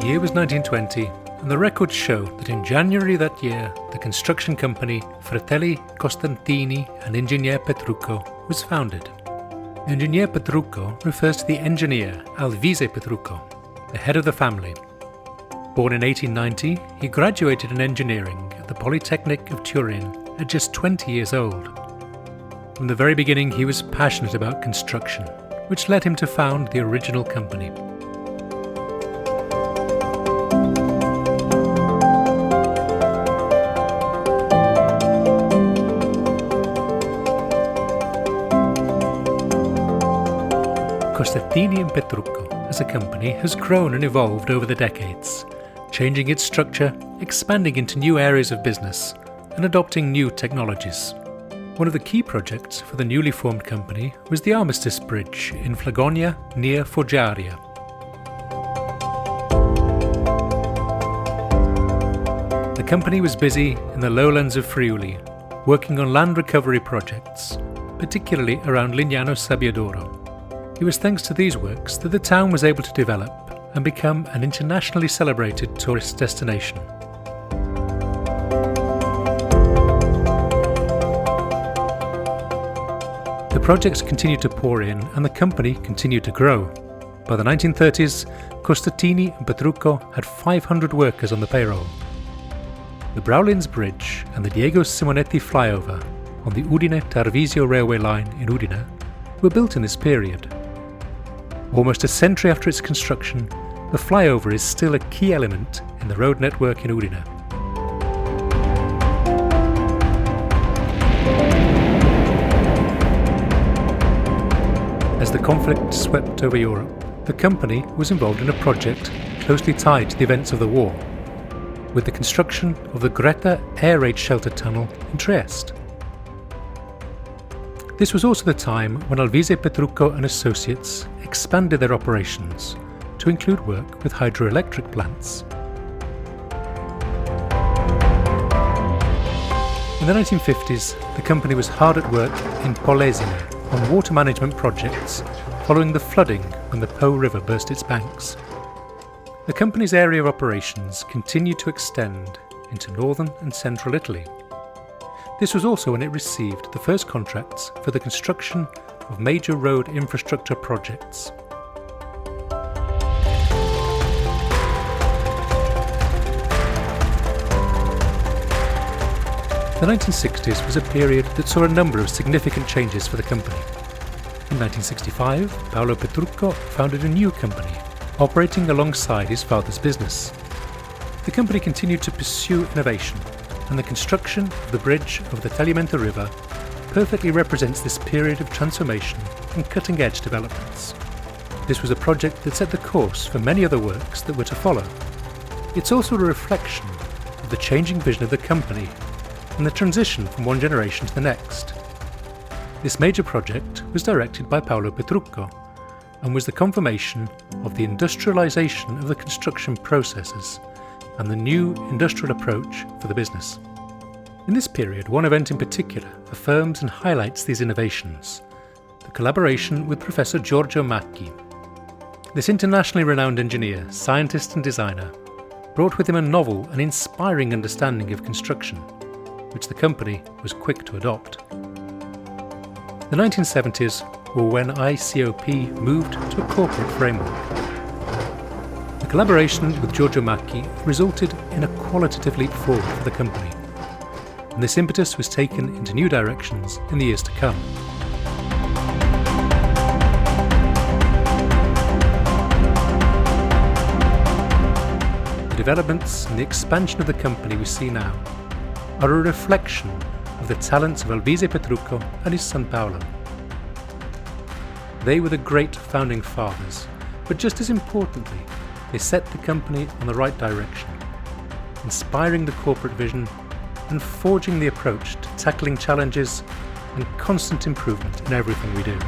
The year was 1920, and the records show that in January that year, the construction company Fratelli Costantini and Ingegner Petrucco was founded. Ingegner Petrucco refers to the engineer Alvise Petrucco, the head of the family. Born in 1890, he graduated in engineering at the Polytechnic of Turin at just 20 years old. From the very beginning, he was passionate about construction, which led him to found the original company. Costantini and Petrucco as a company has grown and evolved over the decades, changing its structure, expanding into new areas of business, and adopting new technologies. One of the key projects for the newly formed company was the Armistice Bridge in Flagonia near Foggiaria. The company was busy in the lowlands of Friuli, working on land recovery projects, particularly around Lignano Sabbiadoro. It was thanks to these works that the town was able to develop and become an internationally celebrated tourist destination. The projects continued to pour in and the company continued to grow. By the 1930s, Costantini and Petrucco had 500 workers on the payroll. The Browlins Bridge and the Diego Simonetti flyover on the Udine-Tarvisio railway line in Udine were built in this period. Almost a century after its construction, the flyover is still a key element in the road network in Udine. As the conflict swept over Europe, the company was involved in a project closely tied to the events of the war, with the construction of the Greta air raid shelter tunnel in Trieste. This was also the time when Alvise Petrucco and Associates expanded their operations to include work with hydroelectric plants. In the 1950s, the company was hard at work in Polesine on water management projects following the flooding when the Po River burst its banks. The company's area of operations continued to extend into northern and central Italy. This was also when it received the first contracts for the construction of major road infrastructure projects. The 1960s was a period that saw a number of significant changes for the company. In 1965, Paolo Petrucco founded a new company, operating alongside his father's business. The company continued to pursue innovation, and the construction of the bridge over the Tagliamento River perfectly represents this period of transformation and cutting-edge developments. This was a project that set the course for many other works that were to follow. It's also a reflection of the changing vision of the company and the transition from one generation to the next. This major project was directed by Paolo Petrucco and was the confirmation of the industrialization of the construction processes and the new industrial approach for the business. In this period, one event in particular affirms and highlights these innovations: the collaboration with Professor Giorgio Macchi. This internationally renowned engineer, scientist and designer brought with him a novel and inspiring understanding of construction, which the company was quick to adopt. The 1970s were when I.C.O.P. moved to a corporate framework. The collaboration with Giorgio Macchi resulted in a qualitative leap forward for the company, and this impetus was taken into new directions in the years to come. The developments and the expansion of the company we see now are a reflection of the talents of Alvise Petrucco and his son Paolo. They were the great founding fathers, but just as importantly, they set the company on the right direction, inspiring the corporate vision and forging the approach to tackling challenges and constant improvement in everything we do.